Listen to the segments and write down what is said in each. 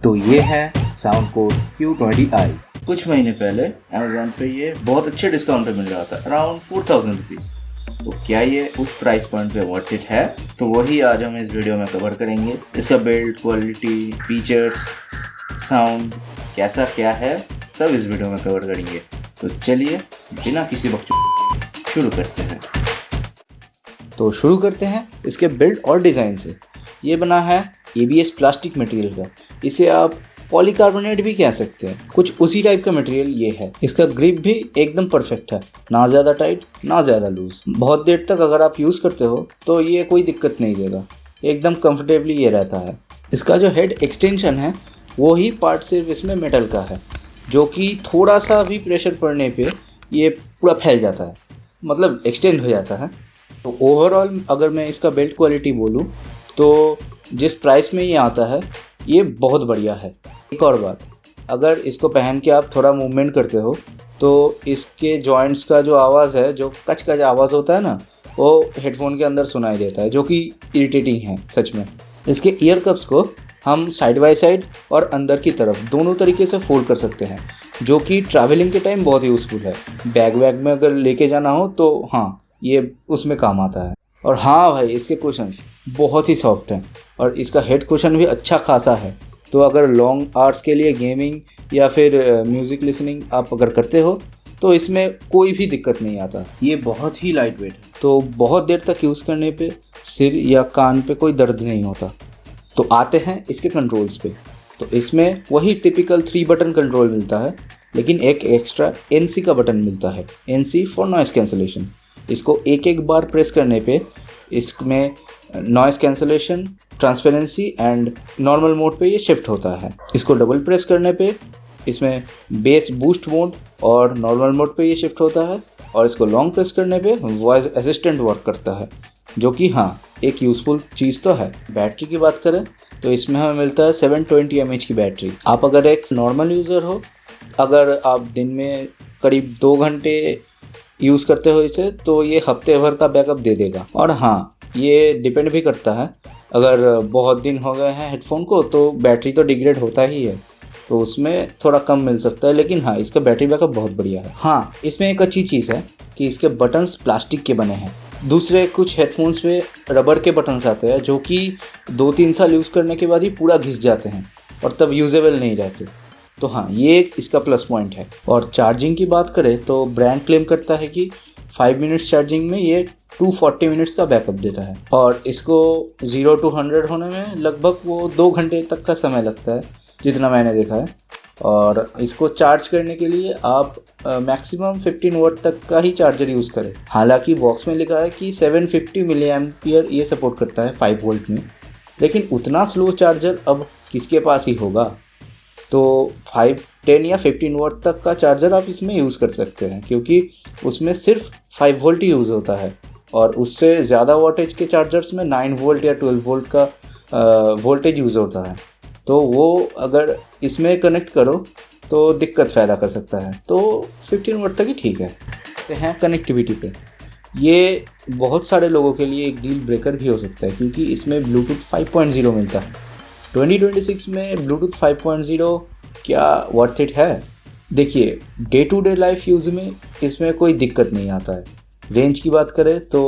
तो ये है साउंड कोड Q20i। कुछ महीने पहले अमेजोन पे ये बहुत अच्छे डिस्काउंट पे मिल रहा था, अराउंड 4000 रुपीज़। तो क्या ये उस प्राइस पॉइंट पे वर्थ इट है? तो वही आज हम इस वीडियो में कवर करेंगे। इसका बिल्ड क्वालिटी, फीचर्स, साउंड कैसा क्या है, सब इस वीडियो में कवर करेंगे। तो चलिए बिना किसी बकचोद शुरू करते हैं। तो शुरू करते हैं इसके बिल्ड और डिज़ाइन से। ये बना है ABS प्लास्टिक मटेरियल का। इसे आप पॉलीकार्बोनेट भी कह सकते हैं। कुछ उसी टाइप का मटेरियल ये है। इसका ग्रिप भी एकदम परफेक्ट है, ना ज़्यादा टाइट ना ज़्यादा लूज। बहुत देर तक अगर आप यूज़ करते हो तो ये कोई दिक्कत नहीं देगा, एकदम कंफर्टेबली ये रहता है। इसका जो हेड एक्सटेंशन है वो ही पार्ट सिर्फ इसमें मेटल का है, जो कि थोड़ा सा भी प्रेशर पड़ने पे ये पूरा फैल जाता है, मतलब एक्सटेंड हो जाता है। तो ओवरऑल अगर मैं इसका बिल्ड क्वालिटी बोलूँ तो जिस प्राइस में ये आता है ये बहुत बढ़िया है। एक और बात, अगर इसको पहन के आप थोड़ा मूवमेंट करते हो तो इसके जॉइंट्स का जो आवाज़ है, जो कच कच आवाज़ होता है ना, वो हेडफोन के अंदर सुनाई देता है, जो कि इरिटेटिंग है सच में। इसके ईयर कप्स को हम साइड बाय साइड और अंदर की तरफ दोनों तरीके से फोल्ड कर सकते हैं, जो कि ट्रैवलिंग के टाइम बहुत यूज़फुल है। बैग वैग में अगर लेके जाना हो तो हाँ, ये उसमें काम आता है। और हाँ भाई, इसके कुशन्स बहुत ही सॉफ्ट हैं और इसका हेड कुशन भी अच्छा खासा है। तो अगर लॉन्ग आवर्स के लिए गेमिंग या फिर म्यूज़िक लिसनिंग आप अगर करते हो तो इसमें कोई भी दिक्कत नहीं आता। ये बहुत ही लाइट वेट है, तो बहुत देर तक यूज़ करने पे सिर या कान पे कोई दर्द नहीं होता। तो आते हैं इसके कंट्रोल्स पे। तो इसमें वही टिपिकल 3 बटन कंट्रोल मिलता है, लेकिन एक एक्स्ट्रा NC का बटन मिलता है, NC फॉर नॉइस कैंसलेशन। इसको एक एक बार प्रेस करने पे इसमें noise cancellation, transparency and normal mode पे ये शिफ्ट होता है। इसको डबल प्रेस करने पे इसमें बेस बूस्ट मोड और नॉर्मल मोड पे ये शिफ्ट होता है। और इसको लॉन्ग प्रेस करने पे वॉइस असिस्टेंट वर्क करता है, जो कि हाँ, एक यूज़फुल चीज़ तो है। बैटरी की बात करें तो इसमें हमें मिलता है 720 mAh की बैटरी। आप अगर एक नॉर्मल यूज़र हो, अगर आप दिन में करीब 2 घंटे यूज़ करते हो इसे, तो ये हफ्ते भर का बैकअप दे देगा। और हाँ, ये डिपेंड भी करता है, अगर बहुत दिन हो गए हैं हेडफोन को तो बैटरी तो डिग्रेड होता ही है, तो उसमें थोड़ा कम मिल सकता है। लेकिन हाँ, इसका बैटरी बैकअप बहुत बढ़िया है। हाँ, इसमें एक अच्छी चीज़ है कि इसके बटन्स प्लास्टिक के बने हैं। दूसरे कुछ हेडफोन्स पे रबर के बटन्स आते हैं, जो कि 2-3 साल यूज़ करने के बाद ही पूरा घिस जाते हैं और तब यूजेबल नहीं रहते। तो हाँ, ये एक इसका प्लस पॉइंट है। और चार्जिंग की बात करें तो ब्रांड क्लेम करता है कि 5 मिनट्स चार्जिंग में ये 240 मिनट्स का बैकअप देता है। और इसको 0 to 100 होने में लगभग वो 2 घंटे तक का समय लगता है, जितना मैंने देखा है। और इसको चार्ज करने के लिए आप मैक्सिमम 15 वाट तक का ही चार्जर यूज़ करें। हालांकि बॉक्स में लिखा है कि 750 मिली एम्पियर ये सपोर्ट करता है 5 वोल्ट में, लेकिन उतना स्लो चार्जर अब किसके पास ही होगा। तो 5, 10 या 15 वाट तक का चार्जर आप इसमें यूज़ कर सकते हैं, क्योंकि उसमें सिर्फ 5 वोल्ट ही यूज़ होता है। और उससे ज़्यादा वोल्टेज के चार्जर्स में 9 वोल्ट या 12 वोल्ट का वोल्टेज यूज़ होता है। तो वो अगर इसमें कनेक्ट करो तो दिक्कत फ़ायदा कर सकता है। तो 15 वाट तक ही ठीक है। तो हैं कनेक्टिविटी पे, ये बहुत सारे लोगों के लिए एक डील ब्रेकर भी हो सकता है, क्योंकि इसमें ब्लूटूथ 5.0 मिलता है। 2026 में ब्लूटूथ 5.0 क्या वर्थ इट है? देखिए, day to day life use में इसमें कोई दिक्कत नहीं आता है। रेंज की बात करें तो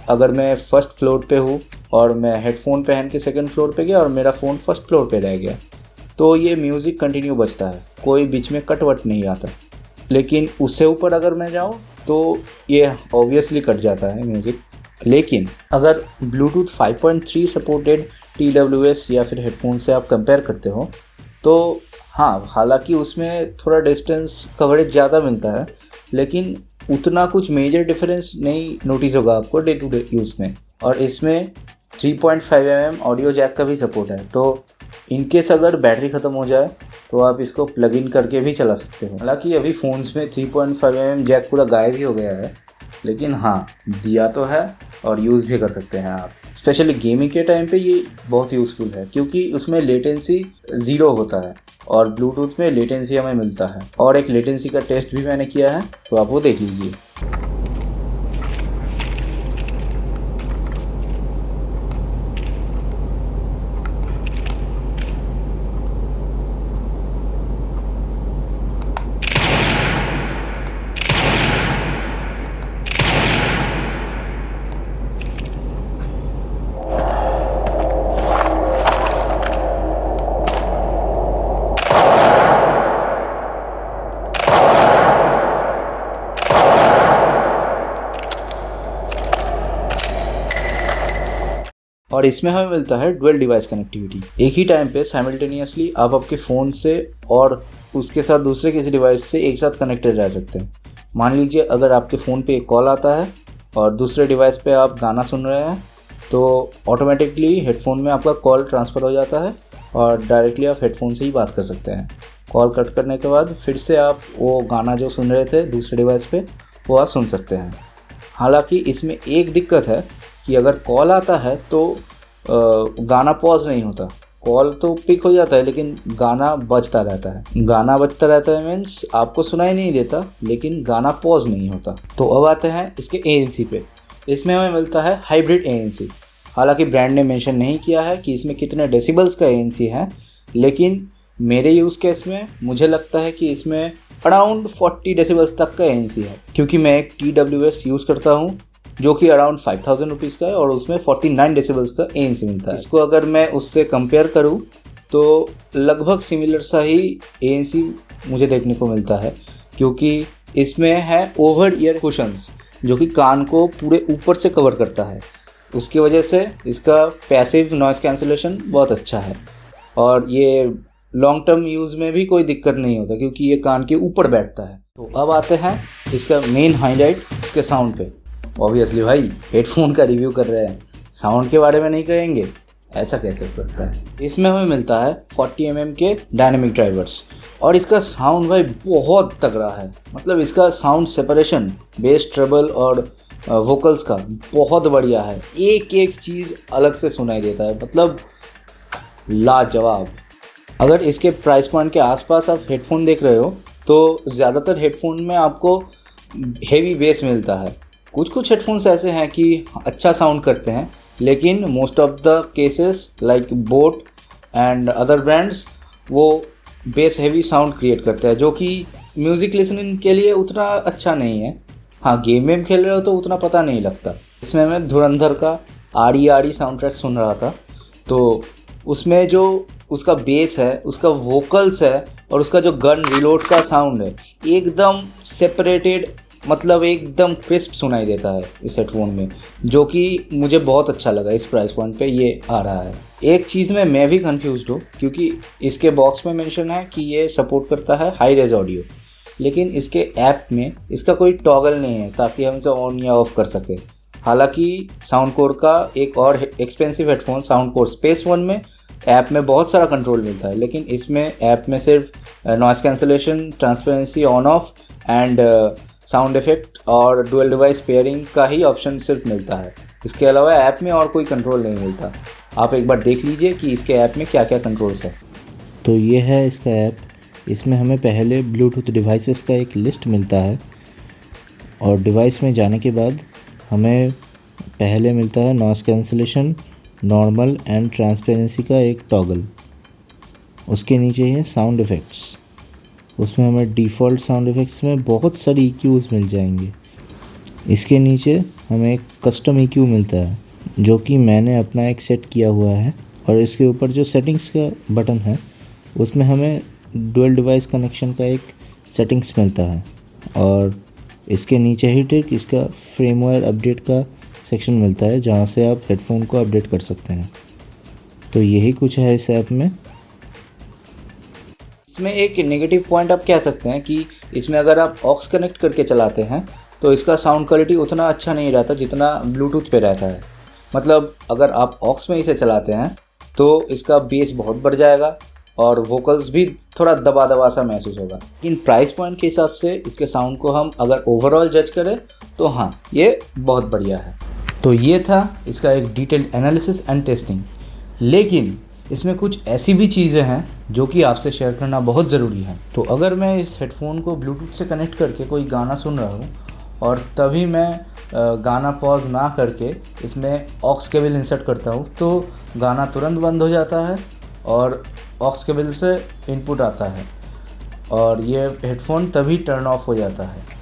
अगर मैं फर्स्ट फ्लोर पे हूँ और मैं हेडफोन पहन के सेकंड फ्लोर पे गया और मेरा फ़ोन फर्स्ट फ्लोर पे रह गया, तो ये म्यूज़िक कंटिन्यू बजता है, कोई बीच में कट वट नहीं आता। लेकिन उससे ऊपर अगर मैं जाऊँ तो ये ऑब्वियसली कट जाता है म्यूज़िक। लेकिन अगर ब्लूटूथ 5.3 सपोर्टेड TWS या फिर हेडफोन से आप कंपेयर करते हो तो हाँ, हालांकि उसमें थोड़ा डिस्टेंस कवरेज ज़्यादा मिलता है, लेकिन उतना कुछ मेजर डिफरेंस नहीं नोटिस होगा आपको डे टू डे यूज़ में। और इसमें 3.5 mm ऑडियो जैक का भी सपोर्ट है, तो इनकेस अगर बैटरी ख़त्म हो जाए तो आप इसको प्लग इन करके भी चला सकते हो। हालांकि अभी फ़ोन्स में 3.5 mm जैक पूरा गायब ही हो गया है, लेकिन हाँ, दिया तो है और यूज़ भी कर सकते हैं आप। स्पेशली गेमिंग के टाइम पे ये बहुत यूज़फुल है, क्योंकि उसमें लेटेंसी 0 होता है और ब्लूटूथ में लेटेंसी हमें मिलता है। और एक लेटेंसी का टेस्ट भी मैंने किया है, तो आप वो देख लीजिए। और इसमें हमें मिलता है डुअल डिवाइस कनेक्टिविटी। एक ही टाइम पे साइमल्टेनियसली आप आपके फ़ोन से और उसके साथ दूसरे किसी डिवाइस से एक साथ कनेक्टेड रह सकते हैं। मान लीजिए अगर आपके फ़ोन पे एक कॉल आता है और दूसरे डिवाइस पे आप गाना सुन रहे हैं, तो ऑटोमेटिकली हेडफोन में आपका कॉल ट्रांसफ़र हो जाता है और डायरेक्टली आप हेडफोन से ही बात कर सकते हैं। कॉल कट करने के बाद फिर से आप वो गाना जो सुन रहे थे दूसरे डिवाइस पे वो आप सुन सकते हैं। हालांकि इसमें एक दिक्कत है कि अगर कॉल आता है तो गाना पॉज नहीं होता। कॉल तो पिक हो जाता है लेकिन गाना बजता रहता है। गाना बजता रहता है मीन्स आपको सुनाई नहीं देता लेकिन गाना पॉज नहीं होता। तो अब आते हैं इसके ANC पे। इसमें हमें मिलता है हाइब्रिड ANC। हालांकि ब्रांड ने मेंशन नहीं किया है कि इसमें कितने डेसिबल्स का ANC है, लेकिन मेरे यूज़ केस में मुझे लगता है कि इसमें अराउंड 40 डेसिबल्स तक का ANC है, क्योंकि मैं एक TWS यूज़ करता हूँ जो कि अराउंड 5000 रुपीज़ का है और उसमें 49 डेसिबल्स का ANC मिलता है। इसको अगर मैं उससे कंपेयर करूँ तो लगभग सिमिलर सा ही ANC मुझे देखने को मिलता है, क्योंकि इसमें है ओवर ईयर कुशन्स जो कि कान को पूरे ऊपर से कवर करता है। उसकी वजह से इसका पैसिव नॉइज़ कैंसिलेशन बहुत अच्छा है और ये लॉन्ग टर्म यूज़ में भी कोई दिक्कत नहीं होता क्योंकि ये कान के ऊपर बैठता है। तो अब आते हैं इसका मेन हाईलाइट, इसके साउंड पे। ऑब्वियसली भाई हेडफोन का रिव्यू कर रहे हैं, साउंड के बारे में नहीं कहेंगे, ऐसा कैसे करता है। इसमें हमें मिलता है 40 mm के डायनेमिक ड्राइवर्स और इसका साउंड भाई बहुत तगड़ा है। मतलब इसका साउंड सेपरेशन बेस, ट्रेबल और वोकल्स का बहुत बढ़िया है। एक एक चीज़ अलग से सुनाई देता है, मतलब लाजवाब। अगर इसके प्राइस पॉइंट के आसपास आप हेडफोन देख रहे हो तो ज़्यादातर हेडफोन में आपको हेवी बेस मिलता है। कुछ कुछ हेडफोन्स ऐसे हैं कि अच्छा साउंड करते हैं, लेकिन most of the cases like boat and other brands वो बेस हेवी साउंड क्रिएट करते हैं, जो कि म्यूज़िक लिसनिंग के लिए उतना अच्छा नहीं है। हाँ, गेम में खेल रहे हो तो उतना पता नहीं लगता। इसमें मैं धुरंधर का आड़ी आड़ी साउंड ट्रैक सुन रहा था, तो उसमें जो उसका बेस है, उसका वोकल्स है और उसका जो गन रिलोड का साउंड है एकदम सेपरेटेड, मतलब एकदम क्रिस्प सुनाई देता है इस हेडफोन में, जो कि मुझे बहुत अच्छा लगा। इस प्राइस पॉइंट पे ये आ रहा है। एक चीज़ में मैं भी कंफ्यूज्ड हूँ, क्योंकि इसके बॉक्स में मेंशन है कि ये सपोर्ट करता है हाई रेज ऑडियो, लेकिन इसके ऐप में इसका कोई टॉगल नहीं है ताकि हम इसे ऑन या ऑफ कर सके। हालांकि साउंडकोर का एक और expensive headphone Soundcore space one में ऐप में बहुत सारा कंट्रोल मिलता है, लेकिन इसमें ऐप में सिर्फ noise cancellation, transparency on off and sound effect और डुअल डिवाइस पेयरिंग का ही ऑप्शन सिर्फ मिलता है। इसके अलावा ऐप में और कोई कंट्रोल नहीं मिलता। आप एक बार देख लीजिए कि इसके ऐप में क्या क्या कंट्रोल्स है। तो ये है इसका ऐप। इसमें हमें पहले ब्लूटूथ डिवाइसेस का एक लिस्ट मिलता है और डिवाइस में जाने के बाद हमें पहले मिलता है noise cancellation, normal and transparency का एक टॉगल। उसके नीचे है साउंड इफ़ेक्ट्स। उसमें हमें डिफ़ॉल्ट साउंड इफ़ेक्ट्स में बहुत सारी EQs मिल जाएंगे। इसके नीचे हमें एक कस्टम EQ मिलता है जो कि मैंने अपना एक सेट किया हुआ है, और इसके ऊपर जो सेटिंग्स का बटन है उसमें हमें डुअल डिवाइस कनेक्शन का एक सेटिंग्स मिलता है, और इसके नीचे ही ठीक इसका फ्रेमवेयर अपडेट का सेक्शन मिलता है जहाँ से आप हेडफोन को अपडेट कर सकते हैं। तो यही कुछ है इस ऐप में। इसमें एक नेगेटिव पॉइंट आप कह सकते हैं कि इसमें अगर आप ऑक्स कनेक्ट करके चलाते हैं तो इसका साउंड क्वालिटी उतना अच्छा नहीं रहता जितना ब्लूटूथ पे रहता है। मतलब अगर आप ऑक्स में इसे चलाते हैं तो इसका बेस बहुत बढ़ जाएगा और वोकल्स भी थोड़ा दबा दबा सा महसूस होगा। लेकिन प्राइस पॉइंट के हिसाब से इसके साउंड को हम अगर ओवरऑल जज करें तो हाँ, ये बहुत बढ़िया है। तो ये था इसका एक डिटेल्ड एनालिसिस एंड टेस्टिंग। लेकिन इसमें कुछ ऐसी भी चीज़ें हैं जो कि आपसे शेयर करना बहुत ज़रूरी है। तो अगर मैं इस हेडफोन को ब्लूटूथ से कनेक्ट करके कोई गाना सुन रहा हूँ और तभी मैं गाना पॉज ना करके इसमें ऑक्स केबल इंसर्ट करता हूँ तो गाना तुरंत बंद हो जाता है और ऑक्स केबल से इनपुट आता है और ये हेडफोन तभी टर्न ऑफ हो जाता है।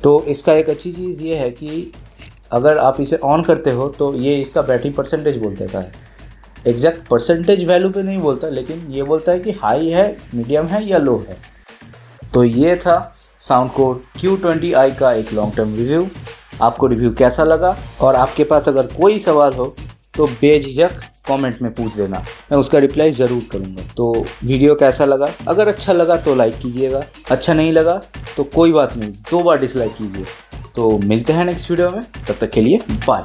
तो इसका एक अच्छी चीज़ ये है कि अगर आप इसे ऑन करते हो तो ये इसका बैटरी परसेंटेज बोल देता है। एग्जैक्ट परसेंटेज वैल्यू पे नहीं बोलता, लेकिन ये बोलता है कि हाई है, मीडियम है या लो है। तो ये था साउंडकोड Q20i का एक लॉन्ग टर्म रिव्यू। आपको रिव्यू कैसा लगा, और आपके पास अगर कोई सवाल हो तो बेझिझक कमेंट में पूछ देना, मैं उसका रिप्लाई ज़रूर करूँगा। तो वीडियो कैसा लगा? अगर अच्छा लगा तो लाइक कीजिएगा, अच्छा नहीं लगा तो कोई बात नहीं, 2 बार डिसलाइक कीजिए। तो मिलते हैं नेक्स्ट वीडियो में, तब तक के लिए बाय।